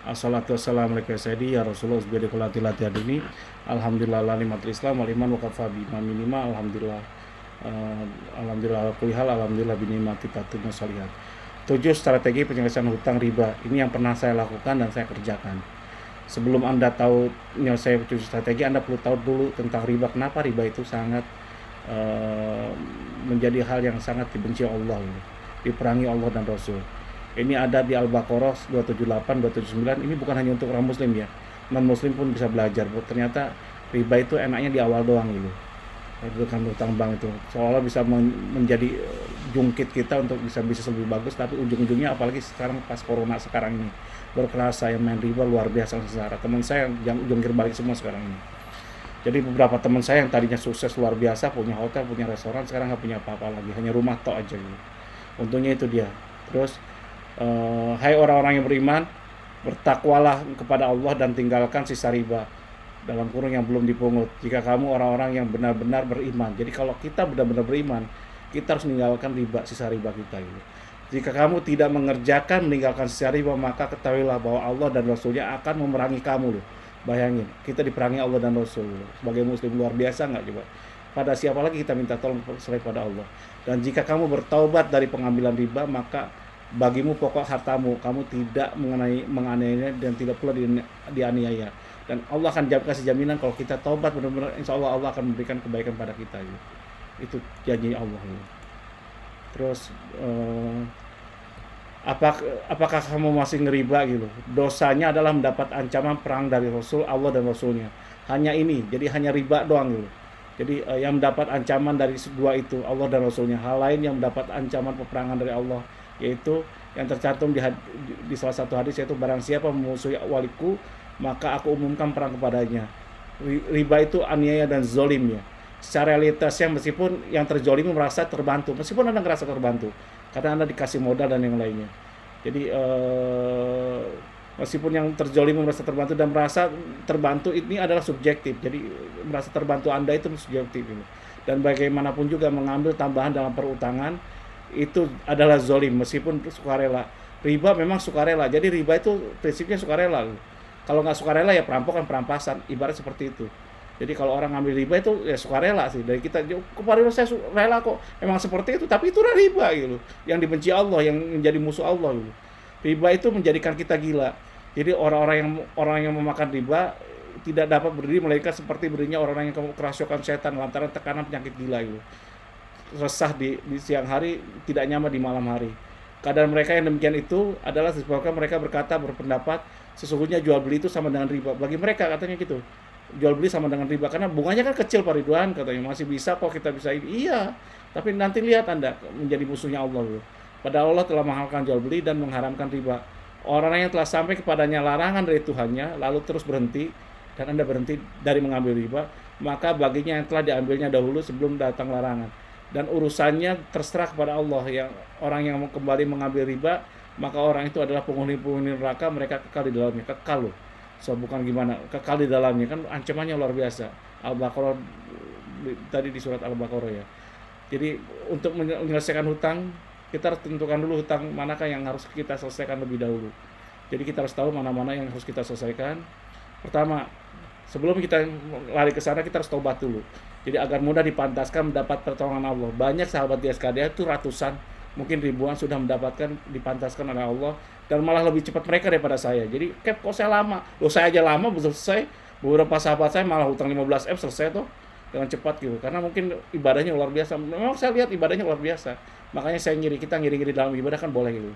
Assalatu wassalamu alaikum sayyidi ya Rasulullah usbidi kulati latihan ini. Alhamdulillah la nikmatul Islam wal iman wa kafa bi minimal. Alhamdulillah. Alhamdulillah kulihal. Alhamdulillah binikmati tatimmu sholihat. 7 strategi penyelesaian hutang riba. Ini yang pernah saya lakukan dan saya kerjakan. Sebelum Anda tahu menyelesaikan 7 strategi, Anda perlu tahu dulu tentang riba. Kenapa riba itu sangat menjadi hal yang sangat dibenci Allah, diperangi Allah dan Rasul. Ini ada di Al-Baqarah 278, 279. Ini bukan hanya untuk orang muslim ya, non muslim pun bisa belajar. Ternyata riba itu enaknya di awal doang gitu. Dengan utang bank itu seolah bisa menjadi jungkit kita untuk bisa bisnis lebih bagus, tapi ujung-ujungnya apalagi sekarang pas corona sekarang ini berkerasa yang main riba luar biasa sengsara. Teman saya yang jungkir balik semua sekarang ini. Jadi beberapa teman saya yang tadinya sukses luar biasa, punya hotel, punya restoran, sekarang nggak punya apa-apa lagi, hanya rumah tok aja gitu. Untungnya itu dia. Terus hai orang-orang yang beriman, bertakwalah kepada Allah dan tinggalkan sisa riba, dalam kurung yang belum dipungut, jika kamu orang-orang yang benar-benar beriman. Jadi kalau kita benar-benar beriman, kita harus meninggalkan riba, sisa riba kita gitu. Jika kamu tidak meninggalkan sisa riba, maka ketahuilah bahwa Allah dan Rasulnya akan memerangi kamu loh. Bayangin, kita diperangi Allah dan Rasul loh. Sebagai muslim luar biasa nggak coba? Pada siapa lagi kita minta tolong selain pada Allah? Dan jika kamu bertaubat dari pengambilan riba, maka bagimu pokok hartamu, kamu tidak menganiaya dan tidak pula dianiaya. Dan Allah akan kasih jaminan kalau kita taubat benar-benar, insya Allah Allah akan memberikan kebaikan pada kita gitu. Itu janji Allah gitu. Terus apakah kamu masih ngeriba gitu? Dosanya adalah mendapat ancaman perang dari Rasul Allah dan Rasulnya. Hanya ini, jadi hanya riba doang gitu. Jadi yang mendapat ancaman dari dua itu Allah dan Rasulnya. Hal lain yang mendapat ancaman peperangan dari Allah, yaitu yang tercantum di salah satu hadis, yaitu barang siapa memusuhi waliku maka aku umumkan perang kepadanya. Riba itu aniaya dan zolim ya. Secara realitasnya meskipun yang terzolimi merasa terbantu, meskipun Anda merasa terbantu karena Anda dikasih modal dan yang lainnya. Jadi meskipun yang terzolimi merasa terbantu dan merasa terbantu, ini adalah subjektif. Jadi merasa terbantu Anda itu subjektif gitu. Dan bagaimanapun juga mengambil tambahan dalam perutangan itu adalah zolim meskipun sukarela. Riba memang sukarela, jadi riba itu prinsipnya sukarela. Kalau nggak sukarela ya perampokan, perampasan, ibarat seperti itu. Jadi kalau orang ngambil riba itu ya sukarela sih dari kita. Kemarin saya rela kok, memang seperti itu, tapi itu riba gitu, yang dibenci Allah, yang menjadi musuh Allah gitu. Riba itu menjadikan kita gila. Jadi orang yang memakan riba tidak dapat berdiri melainkan seperti berdirinya orang yang kerasukan setan lantaran tekanan penyakit gila gitu. Resah di siang hari, tidak nyaman di malam hari. Keadaan mereka yang demikian itu adalah disebabkan mereka berpendapat sesungguhnya jual beli itu sama dengan riba. Bagi mereka katanya gitu, jual beli sama dengan riba karena bunganya kan kecil Pak Ridwan, katanya masih bisa kok kita bisa ini. Iya, tapi nanti lihat Anda menjadi musuhnya Allah gitu. Padahal Allah telah menghalalkan jual beli dan mengharamkan riba. Orang yang telah sampai kepadanya larangan dari Tuhannya lalu terus berhenti, dan Anda berhenti dari mengambil riba, maka baginya yang telah diambilnya dahulu sebelum datang larangan. Dan urusannya terserah kepada Allah. Yang orang yang kembali mengambil riba, maka orang itu adalah penghuni neraka, mereka kekal di dalamnya. Kekal loh. So bukan gimana, kekal di dalamnya, kan ancamannya luar biasa. Al-Baqarah tadi di surat Al-Baqarah ya. Jadi untuk menyelesaikan hutang, kita harus tentukan dulu hutang manakah yang harus kita selesaikan lebih dahulu. Jadi kita harus tahu mana-mana yang harus kita selesaikan. Pertama, sebelum kita lari ke sana, kita harus taubat dulu. Jadi agar mudah dipantaskan mendapat pertolongan Allah. Banyak sahabat di SKDA itu ratusan, mungkin ribuan sudah mendapatkan dipantaskan oleh Allah, dan malah lebih cepat mereka daripada saya. Jadi kok saya lama? Loh, saya aja lama belum selesai. Beberapa sahabat saya malah hutang 15M selesai tuh dengan cepat gitu. Karena mungkin ibadahnya luar biasa. Memang saya lihat ibadahnya luar biasa. Makanya saya kita ngiri-ngiri dalam ibadah kan boleh gitu.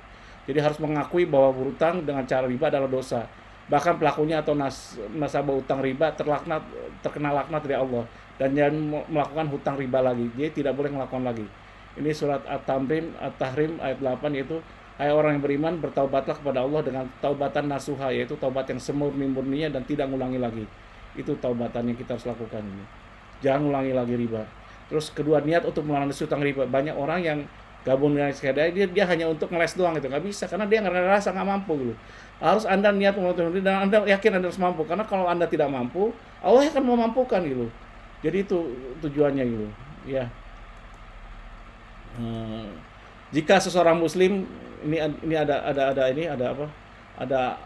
Jadi harus mengakui bahwa berhutang dengan cara riba adalah dosa. Bahkan pelakunya atau nasabah utang riba terkena laknat dari Allah, dan jangan melakukan hutang riba lagi. Dia tidak boleh melakukan lagi. Ini surat At-Tahrim ayat 8, yaitu hai orang yang beriman, bertaubatlah kepada Allah dengan taubatan nasuha, yaitu taubat yang semurni-murninya dan tidak ngulangi lagi. Itu taubatan yang kita harus lakukan ini. Jangan ngulangi lagi riba. Terus kedua, niat untuk melunasi hutang riba. Banyak orang yang gabung dengan SKDA, dia hanya untuk ngeles doang gitu, nggak bisa karena dia ngerasa nggak mampu gitu. Harus Anda niat melunasi dan Anda yakin Anda harus mampu, karena kalau Anda tidak mampu, Allah akan memampukan gitu. Jadi itu tujuannya gitu ya. Jika seseorang muslim, ini ada apa, Ada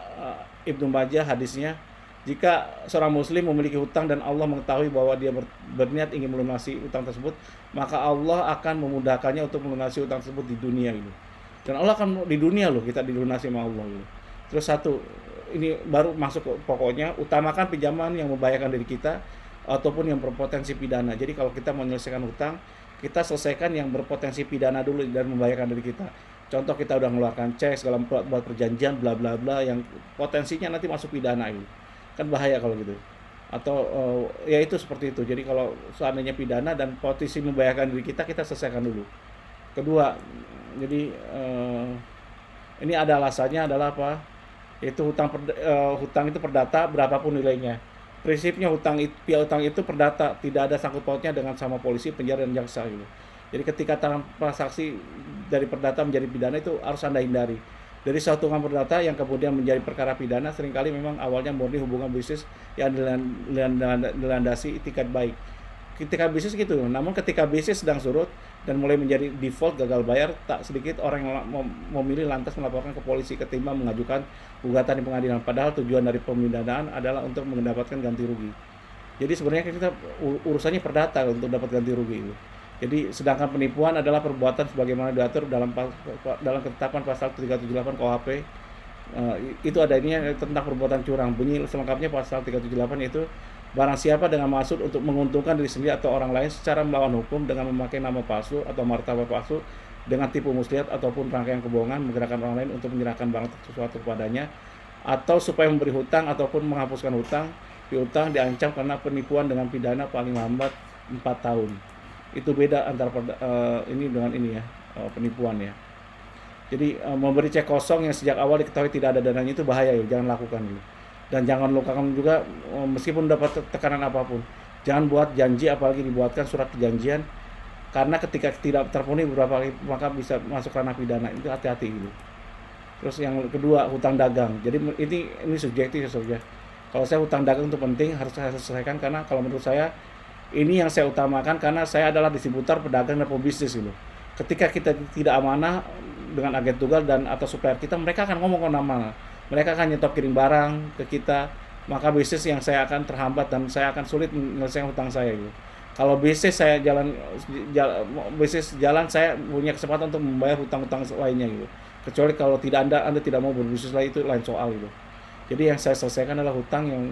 Ibnu Majah hadisnya, jika seorang muslim memiliki hutang dan Allah mengetahui bahwa dia berniat ingin melunasi hutang tersebut, maka Allah akan memudahkannya untuk melunasi hutang tersebut di dunia gitu. Dan Allah akan di dunia loh kita dilunasi sama Allah gitu. Terus satu, ini baru masuk ke pokoknya, utamakan pinjaman yang membahayakan diri kita ataupun yang berpotensi pidana. Jadi kalau kita menyelesaikan hutang, kita selesaikan yang berpotensi pidana dulu dan membahayakan diri kita. Contoh kita udah mengeluarkan cek segala buat perjanjian bla bla bla yang potensinya nanti masuk pidana itu. Kan bahaya kalau gitu. Atau ya itu seperti itu. Jadi kalau seandainya pidana dan potensi membahayakan diri kita, kita selesaikan dulu. Kedua, jadi ini ada alasannya adalah apa? Itu hutang itu perdata berapapun nilainya. Prinsipnya piutang itu perdata, tidak ada sangkut pautnya dengan sama polisi, penjara dan jaksa gitu. Jadi ketika transaksi dari perdata menjadi pidana itu harus Anda hindari. Dari suatu hubungan perdata yang kemudian menjadi perkara pidana seringkali memang awalnya murni hubungan bisnis yang dilandasi itikat baik. Ketika bisnis gitu, namun ketika bisnis sedang surut dan mulai menjadi default gagal bayar, tak sedikit orang yang memilih lantas melaporkan ke polisi ketimbang mengajukan gugatan di pengadilan. Padahal tujuan dari pemindahan adalah untuk mendapatkan ganti rugi. Jadi sebenarnya kita urusannya perdata untuk dapat ganti rugi itu. Jadi sedangkan penipuan adalah perbuatan sebagaimana diatur dalam ketetapan pasal 378 KUHP. Itu adanya tentang perbuatan curang. Bunyi selengkapnya pasal 378 yaitu barang siapa dengan maksud untuk menguntungkan diri sendiri atau orang lain secara melawan hukum dengan memakai nama palsu atau martabat palsu dengan tipu muslihat ataupun rangkaian kebohongan menggerakkan orang lain untuk menyerahkan barang sesuatu kepadanya atau supaya memberi hutang ataupun menghapuskan hutang, piutang diancam karena penipuan dengan pidana paling lambat 4 tahun. Itu beda antara ini dengan ini ya, penipuan ya. Jadi memberi cek kosong yang sejak awal diketahui tidak ada dananya itu bahaya ya, jangan lakukan gitu. Dan jangan lupakan juga meskipun dapat tekanan apapun, jangan buat janji apalagi dibuatkan surat perjanjian karena ketika tidak terpenuhi beberapa kali maka bisa masuk ranah pidana. Itu hati-hati gitu. Terus yang kedua, hutang dagang. Jadi ini subjektif ya saudara. Kalau saya hutang dagang itu penting, harus saya selesaikan karena kalau menurut saya ini yang saya utamakan karena saya adalah distributor, pedagang dan pebisnis gitu. Ketika kita tidak amanah dengan agen tunggal dan atau supplier kita, mereka akan ngomong kemana-mana. Mereka akan nyetop kirim barang ke kita, maka bisnis yang saya akan terhambat dan saya akan sulit menyelesaikan hutang saya gitu. Kalau bisnis saya jalan saya punya kesempatan untuk membayar hutang-hutang lainnya gitu. Kecuali kalau Anda tidak mau berbisnis lagi, itu lain soal gitu. Jadi yang saya selesaikan adalah hutang yang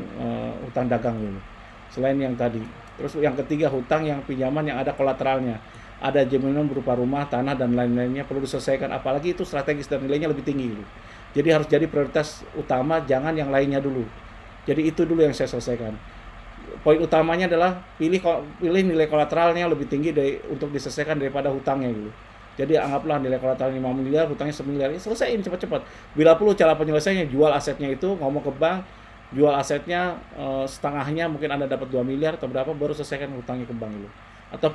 hutang dagang gitu. Selain yang tadi. Terus yang ketiga, hutang yang pinjaman yang ada kolateralnya. Ada jaminan berupa rumah, tanah dan lain-lainnya perlu diselesaikan, apalagi itu strategis dan nilainya lebih tinggi gitu. Jadi harus jadi prioritas utama, jangan yang lainnya dulu. Jadi itu dulu yang saya selesaikan. Poin utamanya adalah pilih nilai kolateralnya lebih tinggi untuk diselesaikan daripada hutangnya gitu. Jadi anggaplah nilai kolateral 5 miliar, hutangnya 1 miliar, selesaiin cepat-cepat. Bila perlu cara penyelesaiannya jual asetnya itu, ngomong ke bank, jual asetnya setengahnya mungkin Anda dapat 2 miliar atau berapa, baru selesaikan hutangnya ke bank gitu. Atau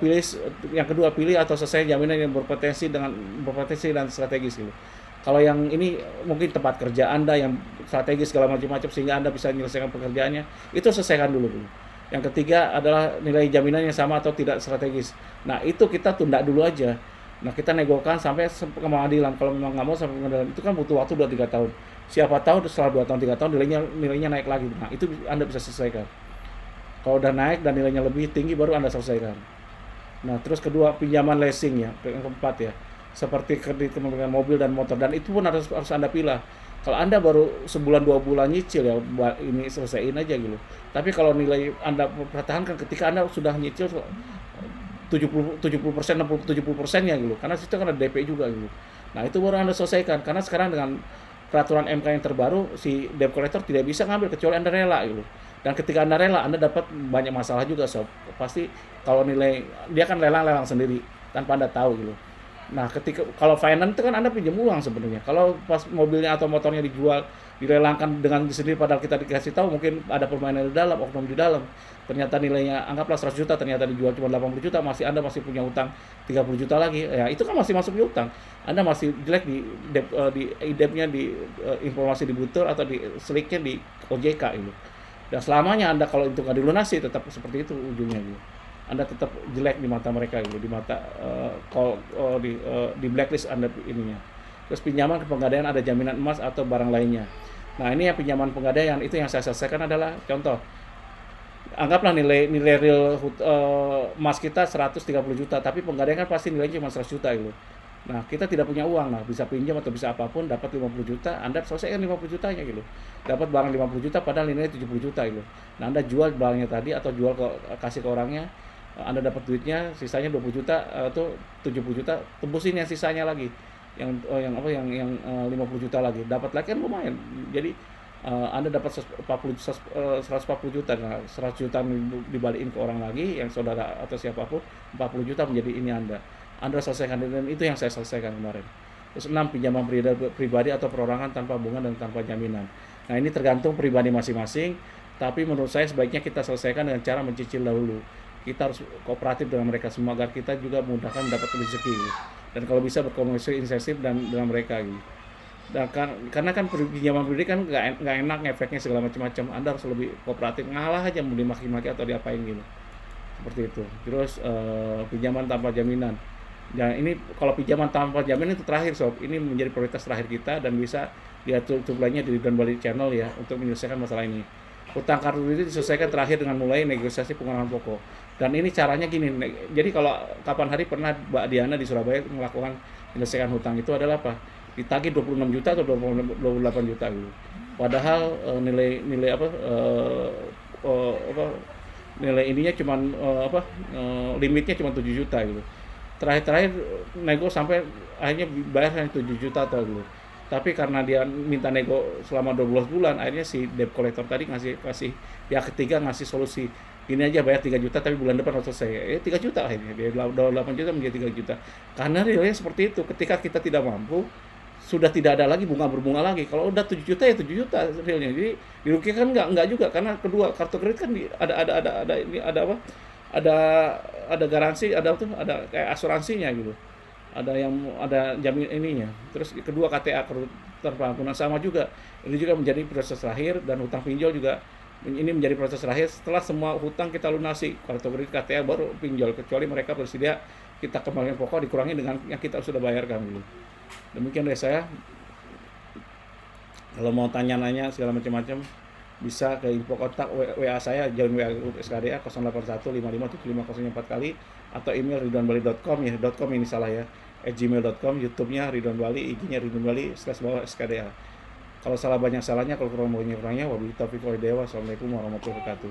yang kedua pilih atau selesai jaminan yang berpotensi dan strategis gitu. Kalau yang ini mungkin tempat kerja Anda yang strategis segala macam-macam sehingga Anda bisa menyelesaikan pekerjaannya, itu selesaikan dulu. Yang ketiga adalah nilai jaminan yang sama atau tidak strategis. Nah, itu kita tunda dulu aja. Nah, kita negokan sampai ke pengadilan. Kalau memang nggak mau sampai pengadilan, itu kan butuh waktu 2-3 tahun. Siapa tahu setelah 2 tahun 3 tahun nilainya naik lagi. Nah, itu Anda bisa selesaikan. Kalau udah naik dan nilainya lebih tinggi baru Anda selesaikan. Nah, terus kedua, pinjaman leasing ya, yang keempat ya. Seperti kredit kepemilikan mobil dan motor, dan itu pun harus Anda pilih. Kalau Anda baru sebulan 2 bulan nyicil ya, ini selesaiin aja gitu. Tapi kalau nilai Anda pertahankan ketika Anda sudah nyicil 70%, 60-70% ya gitu. Karena situ kan ada DP juga gitu. Nah, itu baru Anda selesaikan karena sekarang dengan peraturan MK yang terbaru si debt collector tidak bisa ngambil kecuali Anda rela gitu. Dan ketika Anda rela, Anda dapat banyak masalah juga sob. Pasti kalau nilai dia kan lelang sendiri tanpa Anda tahu gitu. Nah, kalau finance itu kan Anda pinjam uang sebenarnya. Kalau pas mobilnya atau motornya dijual, dilelangkan dengan sendiri padahal kita dikasih tahu mungkin ada permainan di dalam, oknum di dalam. Ternyata nilainya anggaplah 100 juta, ternyata dijual cuma 80 juta, Anda masih punya utang 30 juta lagi. Ya, itu kan masih masuk di utang. Anda masih jelek di debt-nya di informasi di butur atau di seliknya di OJK itu. Dan selamanya Anda kalau itu nggak dilunasi tetap seperti itu ujungnya gitu. Anda tetap jelek di mata mereka gitu, di mata di blacklist Anda ininya. Terus pinjaman ke pegadaian ada jaminan emas atau barang lainnya. Nah, ini yang pinjaman pegadaian itu yang saya selesaikan adalah contoh, anggaplah nilai nilai real emas kita 130 juta, tapi pegadaian kan pasti nilainya cuma 100 juta gitu. Nah, kita tidak punya uang, nah bisa pinjam atau bisa apapun, dapat 50 juta, Anda selesaikan 50 jutanya gitu. Dapat barang 50 juta padahal nilainya 70 juta gitu. Nah, Anda jual barangnya tadi atau jual kasih ke orangnya, Anda dapat duitnya, sisanya 20 juta atau 70 juta, tembusin yang sisanya lagi. Yang apa yang 50 juta lagi. Dapat lagi kan lumayan. Jadi Anda dapat 140 juta, nah 100 juta dibalikin ke orang lagi yang saudara atau siapapun, 40 juta menjadi ini Anda selesaikan, dan itu yang saya selesaikan kemarin. Terus 6, pinjaman pribadi atau perorangan tanpa bunga dan tanpa jaminan. Nah, ini tergantung pribadi masing-masing, tapi menurut saya sebaiknya kita selesaikan dengan cara mencicil dahulu. Kita harus kooperatif dengan mereka semua agar kita juga memudahkan mendapat rezeki. Dan kalau bisa berkomunikasi intensif dan dengan mereka gitu. Dan karena kan pinjaman pribadi kan nggak enak efeknya segala macam-macam. Anda harus lebih kooperatif, ngalah aja mau dimaki-maki atau diapain gitu. Seperti itu. Terus pinjaman tanpa jaminan. Dan ini kalau pinjaman tanpa jaminan itu terakhir sob, ini menjadi prioritas terakhir kita dan bisa diatur lainnya di Ridwan Bali Channel ya untuk menyelesaikan masalah ini. Utang kartu kredit diselesaikan terakhir dengan mulai negosiasi pengurangan pokok. Dan ini caranya gini, jadi kalau kapan hari pernah Mbak Diana di Surabaya melakukan menyelesaikan hutang itu adalah apa? Ditagih 26 juta atau 28 juta gitu. Padahal nilai apa, apa nilai ininya cuman limitnya cuma 7 juta gitu. Terakhir nego sampai akhirnya bayar hanya 7 juta atau gitu. Tapi karena dia minta nego selama 12 bulan, akhirnya si debt collector tadi kasih pihak ketiga ngasih solusi. Ini aja bayar 3 juta tapi bulan depan harus selesai. 3 juta akhirnya. Dia 8 juta menjadi 3 juta. Karena realnya seperti itu. Ketika kita tidak mampu, sudah tidak ada lagi berbunga lagi. Kalau udah 7 juta ya 7 juta realnya. Jadi dirugikan enggak juga, karena kedua kartu kredit kan ada ini ada apa? Ada garansi, ada kayak asuransinya gitu. Ada jamin ininya. Terus kedua KTA terpangkunan sama juga. Ini juga menjadi proses terakhir, dan hutang pinjol juga ini menjadi proses terakhir. Setelah semua hutang kita lunasi, kartu kredit KTA baru pinjol, kecuali mereka bersedia kita kembalikan pokok dikurangi dengan yang kita sudah bayarkan dulu. Demikian dari saya. Kalau mau tanya-nanya segala macam-macam bisa ke info kontak WA saya, join WA SKDA 0815575004 kali, atau email ridwanbali.com ya, .com ini salah ya, @gmail.com, YouTube-nya Ridwan Bali, IG-nya Ridwan Bali /SKDA. Kalau salah banyak salahnya, kalau kurang banyak kurangnya, wabillahi taufiq wal hidayah. Wassalamualaikum warahmatullahi wabarakatuh.